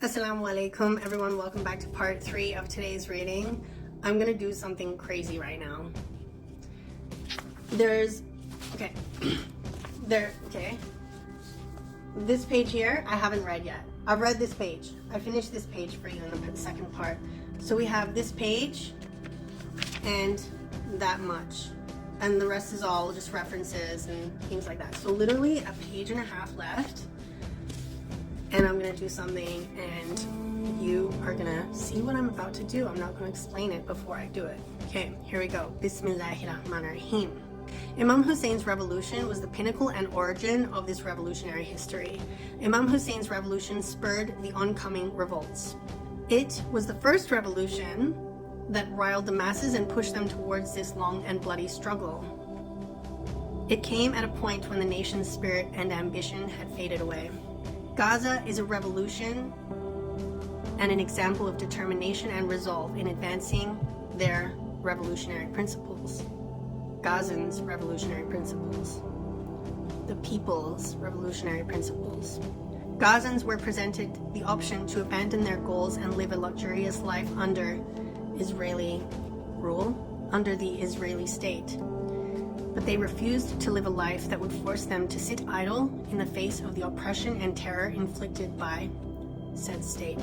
Assalamu alaikum everyone, welcome back to part 3 of today's reading. I'm gonna do something crazy right now. This page here I haven't read yet. I've read this page. I finished this page for you in the second part. So we have this page and that much, and the rest is all just references and things like that. So literally a page and a half left, and I'm gonna do something and you are gonna see what I'm about to do. I'm not gonna explain it before I do it. Okay, here we go. Bismillahirrahmanirrahim. Imam Hussein's revolution was the pinnacle and origin of this revolutionary history. Imam Hussein's revolution spurred the oncoming revolts. It was the first revolution that riled the masses and pushed them towards this long and bloody struggle. It came at a point when the nation's spirit and ambition had faded away. Gaza is a revolution and an example of determination and resolve in advancing their revolutionary principles. Gazans' revolutionary principles. The people's revolutionary principles. Gazans were presented the option to abandon their goals and live a luxurious life under Israeli rule, under the Israeli state. But they refused to live a life that would force them to sit idle in the face of the oppression and terror inflicted by said state.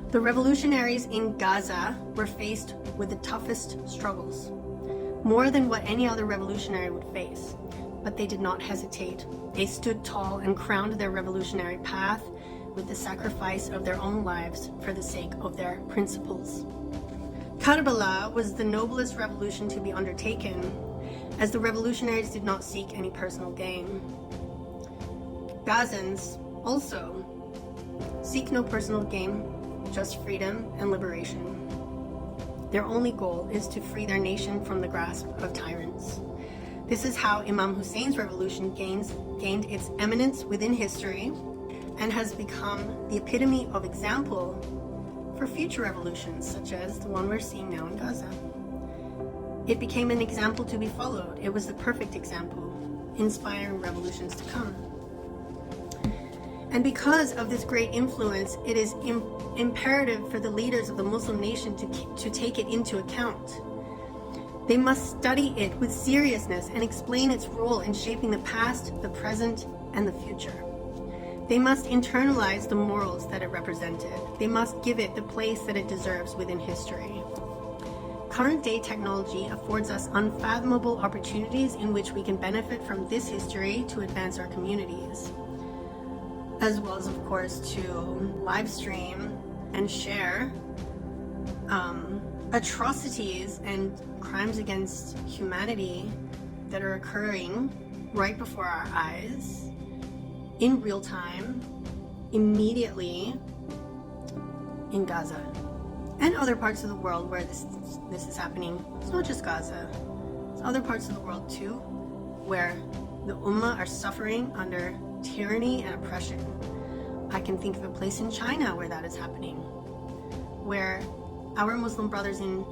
The revolutionaries in Gaza were faced with the toughest struggles, more than what any other revolutionary would face, but they did not hesitate. They stood tall and crowned their revolutionary path with the sacrifice of their own lives for the sake of their principles. Karbala was the noblest revolution to be undertaken, as the revolutionaries did not seek any personal gain. Gazans also seek no personal gain, just freedom and liberation. Their only goal is to free their nation from the grasp of tyrants. This is how Imam Hussein's revolution gained its eminence within history and has become the epitome of example for future revolutions, such as the one we're seeing now in Gaza. It became an example to be followed. It was the perfect example, inspiring revolutions to come. And because of this great influence, it is imperative for the leaders of the Muslim nation to take it into account. They must study it with seriousness and explain its role in shaping the past, the present, and the future. They must internalize the morals that it represented. They must give it the place that it deserves within history. Current day technology affords us unfathomable opportunities in which we can benefit from this history to advance our communities, as well as, of course, to live stream and share atrocities and crimes against humanity that are occurring right before our eyes, in real time, immediately, in Gaza and other parts of the world where this is happening. It's not just Gaza, it's other parts of the world too, where the Ummah are suffering under tyranny and oppression. I can think of a place in China where that is happening, where our Muslim brothers in,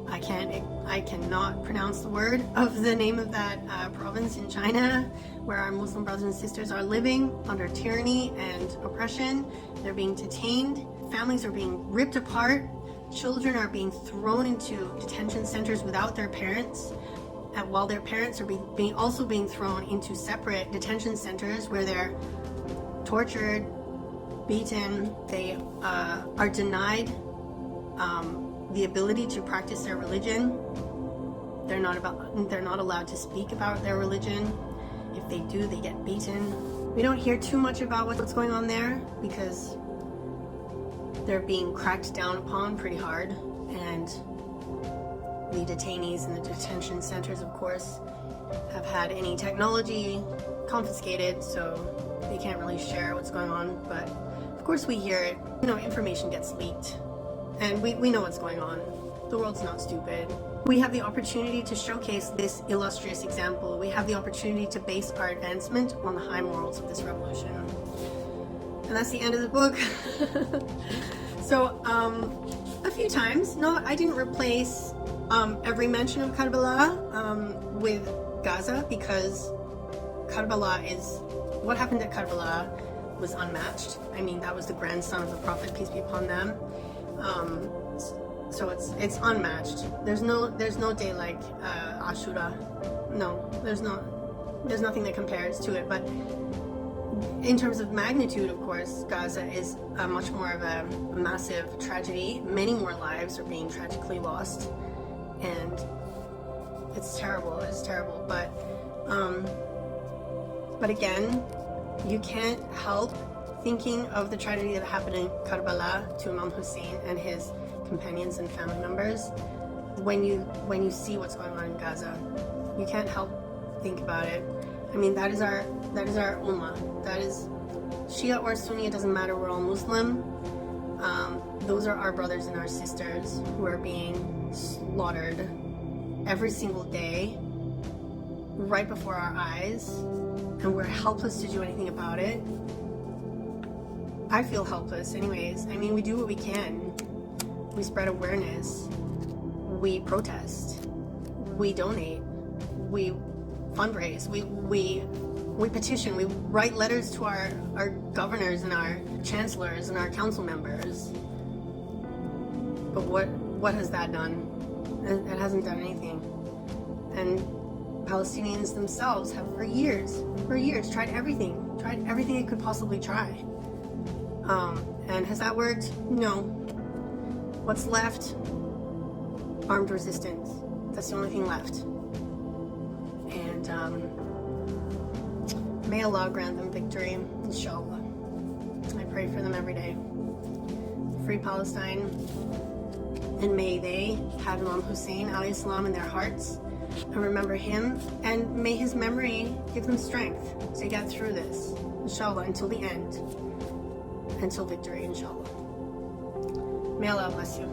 I cannot pronounce the word of the name of that province in China, where our Muslim brothers and sisters are living under tyranny and oppression. They're being detained, families are being ripped apart, children are being thrown into detention centers without their parents, and while their parents are also being thrown into separate detention centers where they're tortured, beaten. They are denied the ability to practice their religion. They're not allowed to speak about their religion. If they do, they get beaten. We don't hear too much about what's going on there because they're being cracked down upon pretty hard, and the detainees in the detention centers, of course, have had any technology confiscated, so they can't really share what's going on. But of course we hear it, information gets leaked, and we know what's going on. The world's not stupid. We have the opportunity to showcase this illustrious example. We have the opportunity to base our advancement on the high morals of this revolution. And that's the end of the book. So a few times, I didn't replace every mention of Karbala with Gaza, because Karbala is what happened at Karbala was unmatched. I mean, that was the grandson of the Prophet, peace be upon them. So it's unmatched. There's no day like Ashura. No, there's nothing that compares to it. But in terms of magnitude, of course, Gaza is much more of a massive tragedy. Many more lives are being tragically lost, and it's terrible. It's terrible. But again, you can't help thinking of the tragedy that happened in Karbala to Imam Hussain and his companions and family members when you see what's going on in Gaza. You can't help think about it. I mean, that is our ummah. That is Shia or Sunni, it doesn't matter, we're all Muslim. Those are our brothers and our sisters who are being slaughtered every single day right before our eyes, and we're helpless to do anything about it. I feel helpless anyways. I mean, we do what we can. We spread awareness. We protest. We donate. We fundraise. We petition. We write letters to our governors and our chancellors and our council members. But what has that done? It hasn't done anything. And Palestinians themselves have for years tried everything it could possibly try. And has that worked? No. What's left? Armed resistance. That's the only thing left. And may Allah grant them victory, inshallah. I pray for them every day. Free Palestine, and may they have Imam Hussain alayhi salam in their hearts and remember him, and may his memory give them strength to get through this, inshallah, until the end, until victory, inshallah. May Allah bless you.